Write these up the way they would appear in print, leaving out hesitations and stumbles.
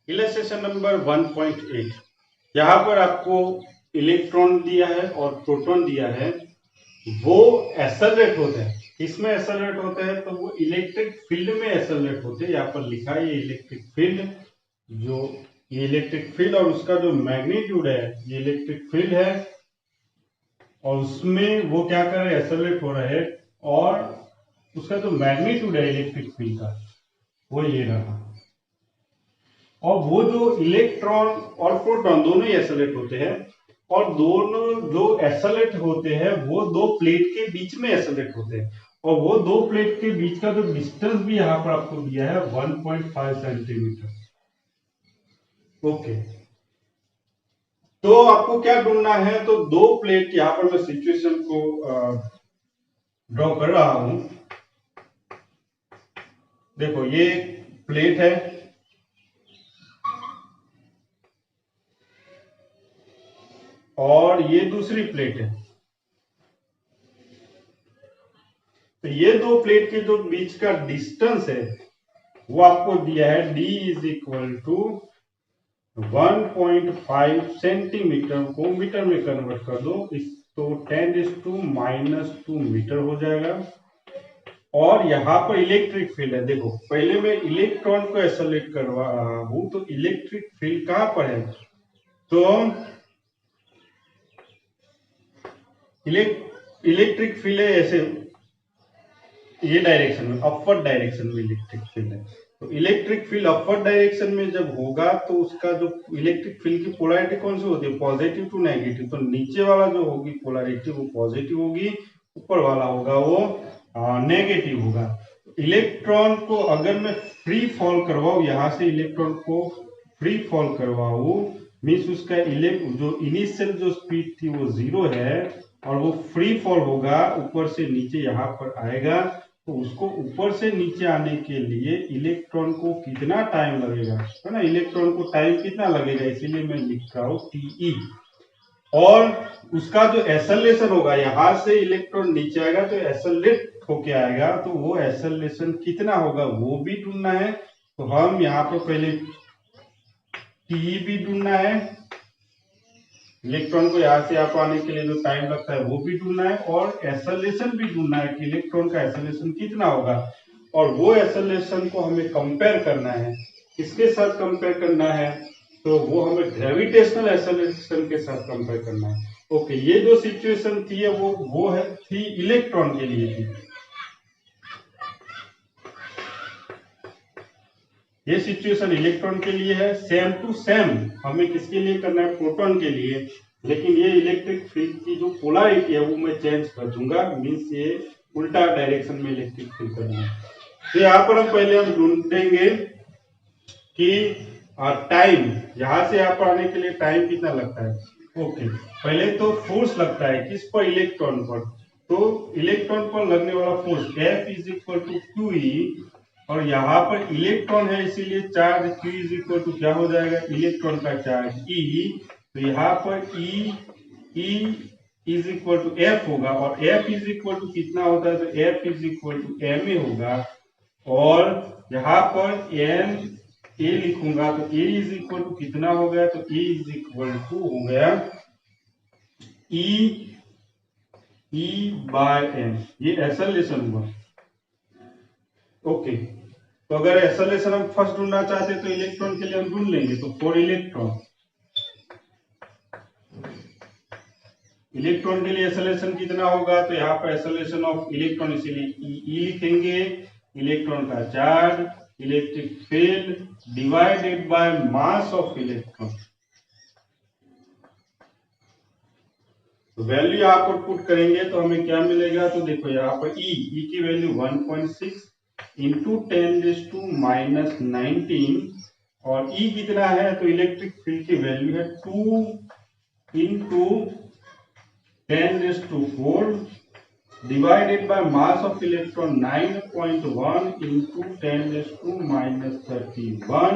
Illustration number 1.8। यहाँ पर आपको इलेक्ट्रॉन दिया है और प्रोटॉन दिया है, वो एक्सेलरेट होते हैं। किसमें एक्सेलरेट होते हैं? तो वो इलेक्ट्रिक फील्ड में एक्सेलरेट होते हैं। यहाँ पर लिखा है ये इलेक्ट्रिक फील्ड, जो ये इलेक्ट्रिक फील्ड और उसका जो मैग्नीट्यूड है, ये इलेक्ट्रिक फील्ड है और उसमें वो क्या कर रहे हैं? एक्सेलरेट हो रहे हैं और उसका जो मैग्नीट्यूड है इलेक्ट्रिक फील्ड का, वो ये रहा। और वो जो इलेक्ट्रॉन और प्रोटॉन दोनों ही एक्सेलरेट होते हैं और दोनों जो एक्सेलरेट होते हैं वो दो प्लेट के बीच में एक्सेलरेट होते हैं और वो दो प्लेट के बीच का जो डिस्टेंस भी यहाँ पर आपको दिया है 1.5 सेंटीमीटर। ओके, तो आपको क्या ढूंढना है? तो दो प्लेट, यहाँ पर मैं सिचुएशन को ड्रॉ कर रहा हूं। देखो ये प्लेट है और ये दूसरी प्लेट है। तो ये दो प्लेट के जो बीच का डिस्टेंस है वो आपको दिया है d is equal to 1.5 centimetre को मीटर में कन्वर्ट कर दो, इस तो 10⁻⁻² मीटर हो जाएगा। और यहाँ पर इलेक्ट्रिक फील्ड है। देखो पहले मैं इलेक्ट्रॉन को एक्सेलरेट करवा रहा हूं, तो इलेक्ट्रिक फील्ड कहां पर है? तो इलेक्ट्रिक फील्ड है ऐसे, ये डायरेक्शन में, अपवर्ड डायरेक्शन में इलेक्ट्रिक फील्ड है। तो इलेक्ट्रिक फील्ड अपवर्ड डायरेक्शन में जब होगा तो उसका जो इलेक्ट्रिक फील्ड की पोलैरिटी कौन सी होती है? Positive to negative. तो नीचे वाला जो होगी पोलैरिटी वो पॉजिटिव होगी, ऊपर वाला होगा वो नेगेटिव होगा। इलेक्ट्रॉन को अगर मैं फ्री फॉल करवाऊं, यहां से इलेक्ट्रॉन को फ्री फॉल करवाऊं, मीन्स उसका जो इनिशियल जो स्पीड थी वो 0 है और वो फ्री फॉल होगा, ऊपर से नीचे यहाँ पर आएगा। तो उसको ऊपर से नीचे आने के लिए इलेक्ट्रॉन को कितना टाइम लगेगा, है ना? इलेक्ट्रॉन को टाइम कितना लगेगा, इसीलिए मैं लिख रहा हूं टी। और उसका जो एक्सेलरेशन होगा, यहां से इलेक्ट्रॉन नीचे आएगा तो एक्सेलरेट होके आएगा, तो वो एक्सेलरेशन कितना होगा वो भी ढूंढना है। तो हम यहाँ पर पहले टी भी ढूंढना है, इलेक्ट्रॉन को यहाँ से यहाँ आने के लिए जो टाइम लगता है वो भी ढूंढना है और एक्सेलरेशन भी ढूंढना है कि इलेक्ट्रॉन का एक्सेलरेशन कितना होगा। और वो एक्सेलरेशन को हमें कंपेयर करना है, किसके साथ कंपेयर करना है? तो वो हमें ग्रेविटेशनल एक्सेलरेशन के साथ कंपेयर करना है। ओके, ये जो सिचुएशन थी वो है थी इलेक्ट्रॉन के लिए थी। ये सिचुएशन इलेक्ट्रॉन के लिए है। सेम टू सेम हमें किसके लिए करना है? प्रोटॉन के लिए। लेकिन ये इलेक्ट्रिक फील्ड की जो पोलैरिटी है वो मैं चेंज कर दूंगा, मीन्स ये उल्टा डायरेक्शन में इलेक्ट्रिक फील्ड करना है। तो यहाँ पर हम पहले ढूंढेंगे कि टाइम, यहाँ से यहाँ पर आने के लिए टाइम कितना लगता है। ओके, पहले तो फोर्स लगता है किस पर? इलेक्ट्रॉन पर। तो इलेक्ट्रॉन पर लगने वाला force F is equal to QE, और यहाँ पर इलेक्ट्रॉन है इसीलिए charge Q is equal to क्या हो जाएगा? इलेक्ट्रॉन का चार्ज E। तो यहाँ पर E is equal to F होगा और F इज इक्वल टू कितना होता है? तो F is equal to ma होगा। और यहाँ पर m a लिखूंगा तो a इज इक्वल टू कितना हो गया? तो a इज इक्वल टू हो गया E बाय m, ये एक्सेलरेशन हुआ। ओके, तो अगर एक्सेलरेशन हम फर्स्ट ढूंढना चाहते हैं तो इलेक्ट्रॉन के लिए हम ढूंढ लेंगे। तो फॉर इलेक्ट्रॉन के लिए एक्सेलरेशन कितना होगा? तो यहाँ पर एक्सेलरेशन ऑफ इलेक्ट्रॉन, इसीलिए ई लिखेंगे, इलेक्ट्रॉन का charge, electric field divided by mass of electron. तो वैल्यू यहाँ पर पुट करेंगे तो हमें क्या मिलेगा? तो देखो यहाँ पर ई की वैल्यू 1.6 इंटू 10⁻⁻19 और ई कितना है? तो इलेक्ट्रिक फील्ड की वैल्यू है 2 into 10⁻⁴ divided by mass of electron 9.1 into 10⁻⁻31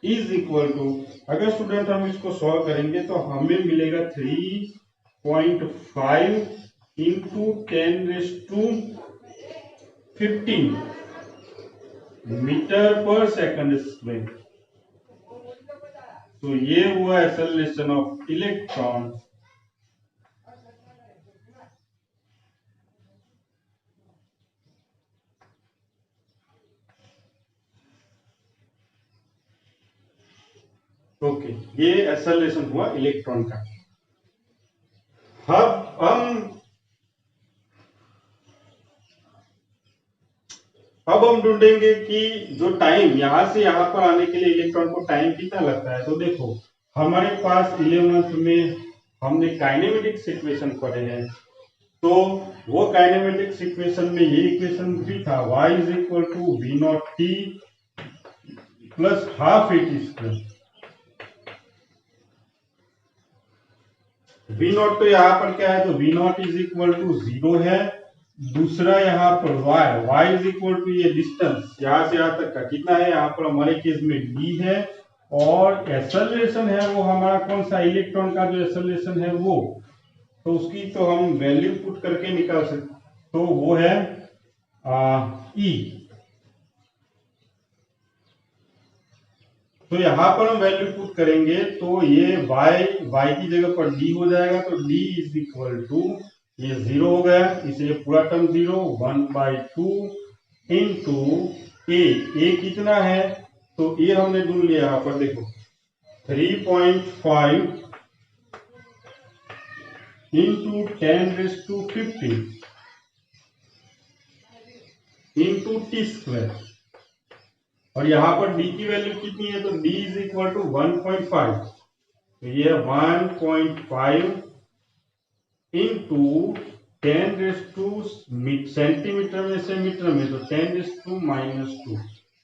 is equal to, अगर स्टूडेंट हम इसको सॉल्व करेंगे तो हमें मिलेगा 3.5 into 10⁻15 मीटर पर सेकंड स्क्वायर। तो ये हुआ एक्सेलरेशन ऑफ इलेक्ट्रॉन। ओके, ये एक्सेलरेशन हुआ इलेक्ट्रॉन का। अब हम ढूंढेंगे कि जो टाइम यहां से यहां पर आने के लिए इलेक्ट्रॉन को टाइम कितना लगता है। तो देखो, हमारे पास 11th में हमने काइनेमेटिक्स इक्वेशन पढ़े हैं। तो वो काइनेमेटिक्स इक्वेशन में ये इक्वेशन भी था, y is equal to V naught T plus half A T square. V naught तो यहाँ पर क्या है, तो V naught is equal to 0 है। दूसरा यहाँ पर y इज इक्वल टू ये डिस्टेंस यहाँ से यहाँ तक का कितना है, यहाँ पर हमारे केस में d है। और एक्सेलरेशन है वो हमारा कौन सा, इलेक्ट्रॉन का जो एक्सेलरेशन है वो, तो उसकी तो हम वैल्यू पुट करके निकाल सकते, तो वो है e। तो यहां पर हम वैल्यू पुट करेंगे तो ये y की जगह पर d हो जाएगा। तो d इज इक्वल टू ये 0 हो गया, इसलिए पूरा टर्म 0, 1/2 इंटू ए कितना है, तो ए हमने ढूंढ लिया यहाँ पर देखो 3.5 इंटू 10⁻⁵ इंटू टी स्क्वायर। और यहाँ पर d की वैल्यू कितनी है, तो d इज इक्वल टू 1.5। तो ये 1.5 इंटू 10 सेंटीमीटर में से मीटर में, तो 10⁻²।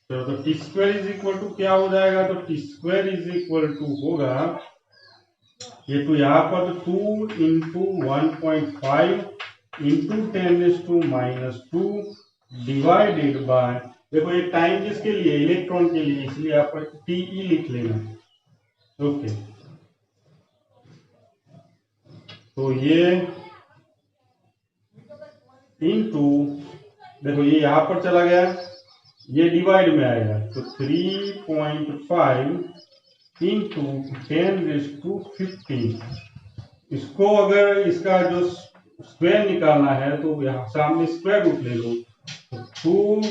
तो T square is equal to क्या हो जाएगा, तो T square is equal to होगा ये तो यहाँ पर 2 इंटू 1.5 इंटू 10⁻² डिवाइडेड बाय, देखो ये टाइम किसके लिए, इलेक्ट्रॉन के लिए, इसलिए आप टीई लिख लेना। ओके, तो ये इंटू, देखो ये यहां पर चला गया, ये डिवाइड में आएगा, तो 3.5 इंटू 10⁻⁵। इसको अगर इसका जो स्क्वायर निकालना है तो यहाँ सामने स्क्वायर रूट ले लो, तो 2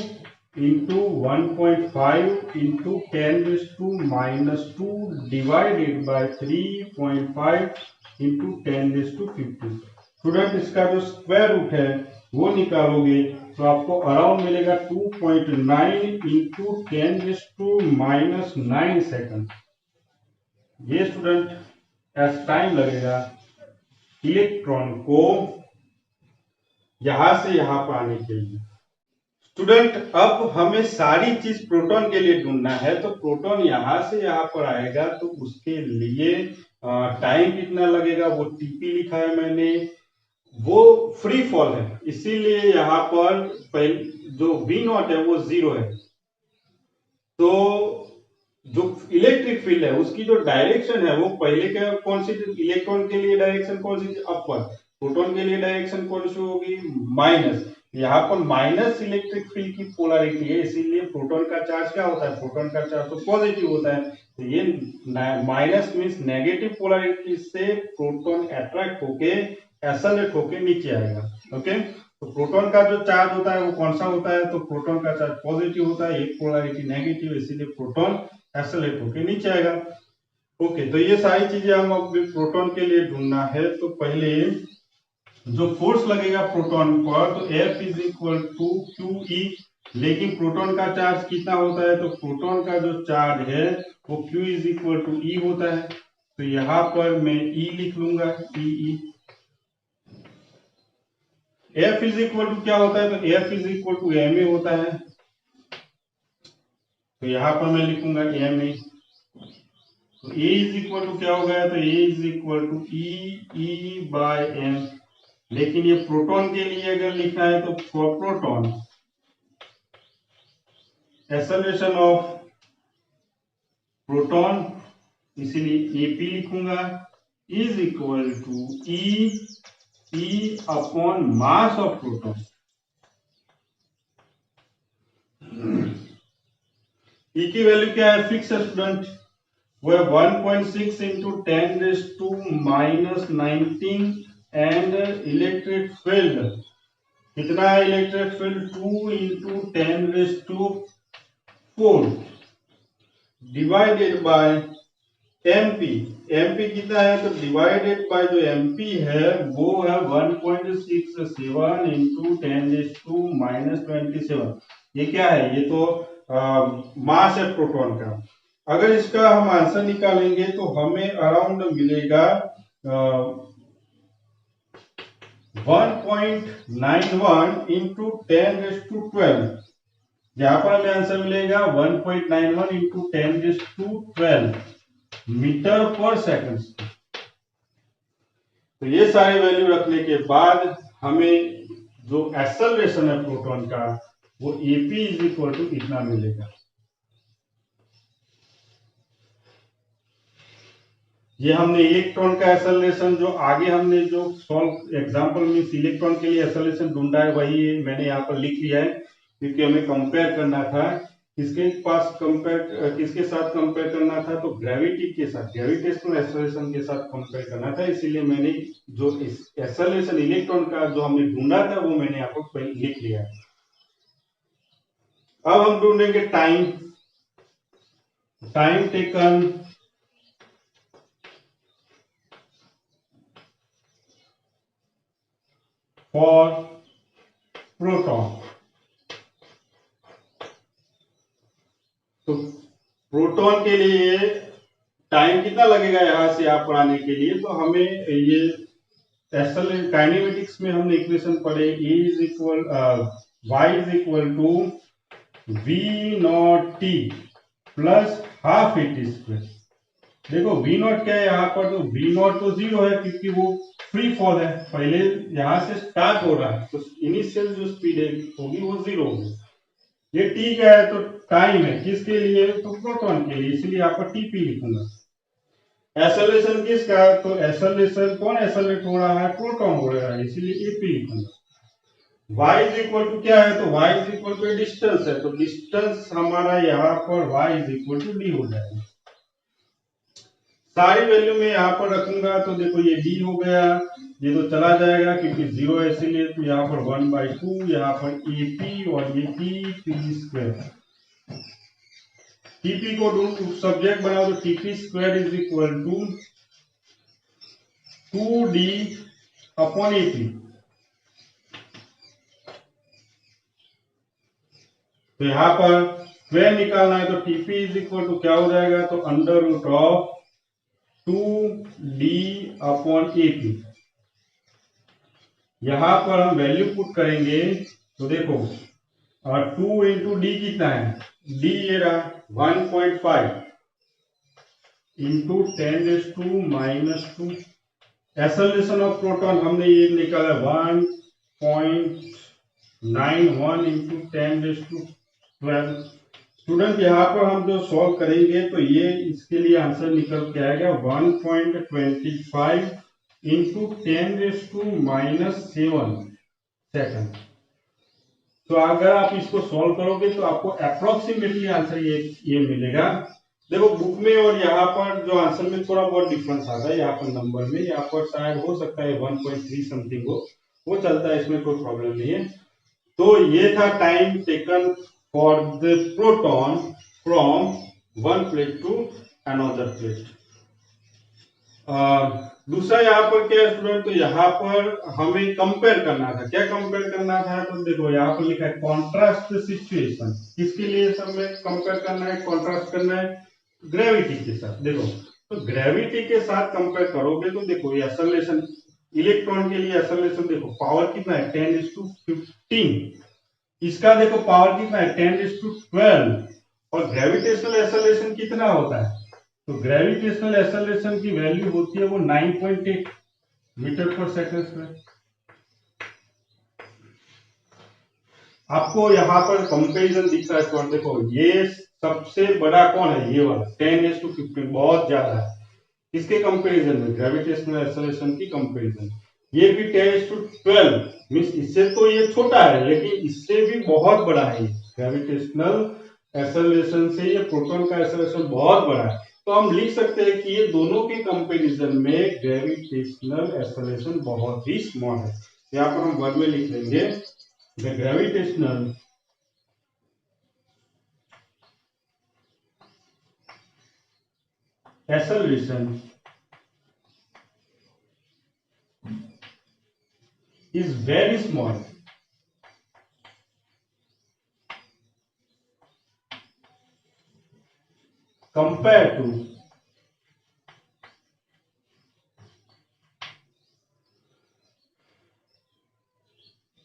into 1.5 into 10⁻² divided by 3.5 into 10⁻⁵। Student इसका जो स्क्वायर रूट है वो निकालोगे तो आपको अराउंड मिलेगा 2.9 इंटू 10⁻⁹ सेकंड। ये स्टूडेंट एस टाइम लगेगा इलेक्ट्रॉन को यहां से यहां पर आने के लिए। स्टूडेंट अब हमें सारी चीज प्रोटॉन के लिए ढूंढना है, तो प्रोटॉन यहां से यहां पर आएगा तो उसके लिए टाइम कितना लगेगा, वो टीपी लिखा है मैंने, वो फ्री फॉल है, इसीलिए यहाँ पर जो वी नॉट है वो 0 है। तो जो इलेक्ट्रिक फील्ड है उसकी जो डायरेक्शन है वो पहले क्या, कौन सी, इलेक्ट्रॉन के लिए डायरेक्शन कौन सी, अपवर्ड। प्रोटॉन के लिए डायरेक्शन कौन सी होगी, माइनस। यहाँ पर माइनस इलेक्ट्रिक फील्ड की पोलैरिटी है, इसीलिए प्रोटॉन का चार्ज क्या होता है, प्रोटॉन का चार्ज तो पॉजिटिव होता है। तो ये माइनस मीन्स नेगेटिव पोलैरिटी से प्रोटॉन अट्रैक्ट होके एक्सेलरेट होके नीचे आएगा। ओके, तो प्रोटॉन का जो चार्ज होता है वो कौन सा होता है, तो प्रोटॉन का चार्ज पॉजिटिव होता है, एक पोलैरिटी नेगेटिव, इसीलिए प्रोटॉन एक्सेलरेट होके नीचे आएगा। ओके, तो ये सारी चीजें हम अब प्रोटॉन के लिए ढूंढना है। तो पहले जो फोर्स लगेगा प्रोटॉन पर, तो F is equal to QE, लेकिन प्रोटॉन का चार्ज कितना होता है, तो प्रोटॉन का जो चार्ज है वो Q is equal to E होता है। तो यहां पर मैं E लिख लूंगा, EE। F is equal to क्या होता है, तो F is equal to ma होता है। तो यहां पर मैं लिखूंगा ma। तो A इज इक्वल टू क्या हो गया, तो A is equal to E by m। लेकिन ये प्रोटॉन के लिए अगर लिखना है तो for proton acceleration of proton, इसीलिए AP लिखूंगा, is equal to E upon mass of proton. E की वैल्यू क्या है, फिक्स है स्टूडेंट, वो है 1.6 इंटू 10⁻⁻19 एंड इलेक्ट्रिक फील्ड कितना है? Electric field 2 into 10⁴ divided by MP. MP कितना है? तो डिवाइडेड बाय जो एमपी है वो है 1.67 इंटू 10⁻27। ये क्या है? ये तो मास है प्रोटॉन का। अगर इसका हम आंसर निकालेंगे तो हमें अराउंड मिलेगा 1.91 इंटू 10⁻12। यहाँ पर हमें आंसर मिलेगा 1.91 इंटू 10⁻12 मीटर पर सेकंड। तो ये सारे वैल्यू रखने के बाद हमें जो एक्सेलरेशन है प्रोटॉन का वो एपी इज इक्वल टू इतना मिलेगा। ये हमने इलेक्ट्रॉन का एक्सेलरेशन जो आगे हमने जो सॉल्व एग्जांपल में इलेक्ट्रॉन के लिए एक्सेलरेशन ढूंढा है वही मैंने यहाँ पर लिख लिया है, क्योंकि हमें कंपेयर करना था किसके साथ कंपेयर करना था? तो ग्रेविटी के साथ, ग्रेविटेशनल एक्सेलरेशन के साथ कंपेयर करना था। इसीलिए मैंने जो एक्सेलरेशन इलेक्ट्रॉन का जो हमने ढूंढा था वो मैंने यहाँ पर लिख लिया है। अब हम ढूंढेंगे टाइम टेकन फॉर प्रोटॉन। तो प्रोटॉन के लिए टाइम कितना लगेगा यहां से यहाँ पर आने के लिए? तो हमें ये काइनेमेटिक्स में हमने इक्वेशन पढ़े y is equal to v naught t plus half A T square. देखो v नॉट क्या है यहाँ पर? तो v नॉट तो 0 है क्योंकि वो फ्री फॉल है, पहले यहां से स्टार्ट हो रहा है, तो इनिशियल जो स्पीड होगी वो 0 होगी। ये t क्या है? तो टाइम है, किसके लिए? तो प्रोटॉन के लिए, इसलिए यहाँ पर टीपी लिखूंगा। एक्सेलरेशन किसका है? तो एक्सेलरेशन कौन एक्सेलरेट हो रहा है? प्रोटॉन हो रहा है, इसीलिए एपी लिखूंगा। y इज इक्वल टू क्या है? तो y is equal to distance है, तो डिस्टेंस हमारा यहाँ पर y is equal to D हो जाएगा। सारी वैल्यू में यहाँ पर रखूंगा तो देखो ये d हो गया, ये तो चला जाएगा क्योंकि 0 है इसीलिए, तो यहाँ पर 1/2, यहाँ पर AP और ये TP स्क्वायर। TP को सब्जेक्ट बनाओ तो TP square is equal to 2D upon AP। तो यहाँ पर स्क्वायर निकालना है तो TP इज इक्वल टू क्या हो जाएगा? तो under root of 2D upon AP। यहां पर हम वैल्यू पुट करेंगे तो देखो 2 इंटू डी कितना है? डी ये रहा 1.5 इंटू 10⁻²। एक्सेलरेशन ऑफ प्रोटॉन हमने ये निकाला 1.91 इंटू 10⁻12। स्टूडेंट यहाँ पर हम जो सॉल्व करेंगे तो ये इसके लिए आंसर निकल के आएगा 1.25 इंटू 10⁻⁻7 सेकंड। तो अगर आप इसको सॉल्व करोगे तो आपको अप्रोक्सीमेटली आंसर ये मिलेगा। देखो बुक में और यहाँ पर जो आंसर में थोड़ा बहुत डिफरेंस आता है, यहाँ पर नंबर में, यहाँ पर शायद हो सकता है 1.3 समथिंग हो, वो चलता है, इसमें कोई प्रॉब्लम नहीं है। तो ये था time taken for the proton from one plate to another plate. दूसरा यहाँ पर क्या है स्टूडेंट? तो यहाँ पर हमें कंपेयर करना था। क्या कंपेयर करना था? तो देखो यहाँ पर लिखा है कॉन्ट्रास्ट सिचुएशन। किसके लिए सब में कंपेयर करना है, कॉन्ट्रास्ट करना है? ग्रेविटी के साथ। देखो तो ग्रेविटी के साथ कंपेयर करोगे तो देखो ये एक्सेलरेशन, इलेक्ट्रॉन के लिए एक्सेलरेशन देखो पावर कितना है 10⁻15। इसका देखो पावर कितना है 10⁻12। और ग्रेविटेशनल एक्सेलरेशन कितना होता है? तो ग्रेविटेशनल एक्सेलरेशन की वैल्यू होती है वो 9.8 मीटर पर सेकंड स्क्वायर। आपको यहाँ पर कंपैरिजन दिखता है तो देखो ये सबसे बड़ा कौन है? ये वाला 10⁻15 बहुत ज्यादा है। किसके कंपैरिजन में? ग्रेविटेशनल एक्सेलरेशन की कंपैरिजन। ये भी 10⁻12 मींस इससे तो ये छोटा है लेकिन इससे भी बहुत बड़ा है। ग्रेविटेशनल एक्सेलरेशन से ये प्रोटॉन का एक्सेलरेशन बहुत बड़ा है। तो हम लिख सकते हैं कि ये दोनों के कंपैरिजन में ग्रेविटेशनल एक्सेलरेशन बहुत ही स्मॉल है। यहाँ पर हम वर्ड में लिख लेंगे the gravitational acceleration is very small compared to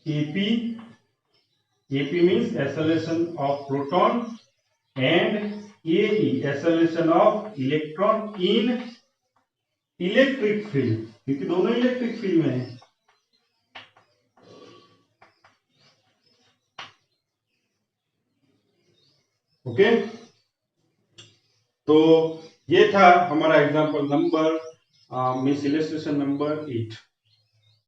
AP. AP means acceleration of proton and AE acceleration of electron in electric field, क्योंकि दोनों इलेक्ट्रिक फील्ड में है। ओके, तो ये था हमारा example number means illustration number 8।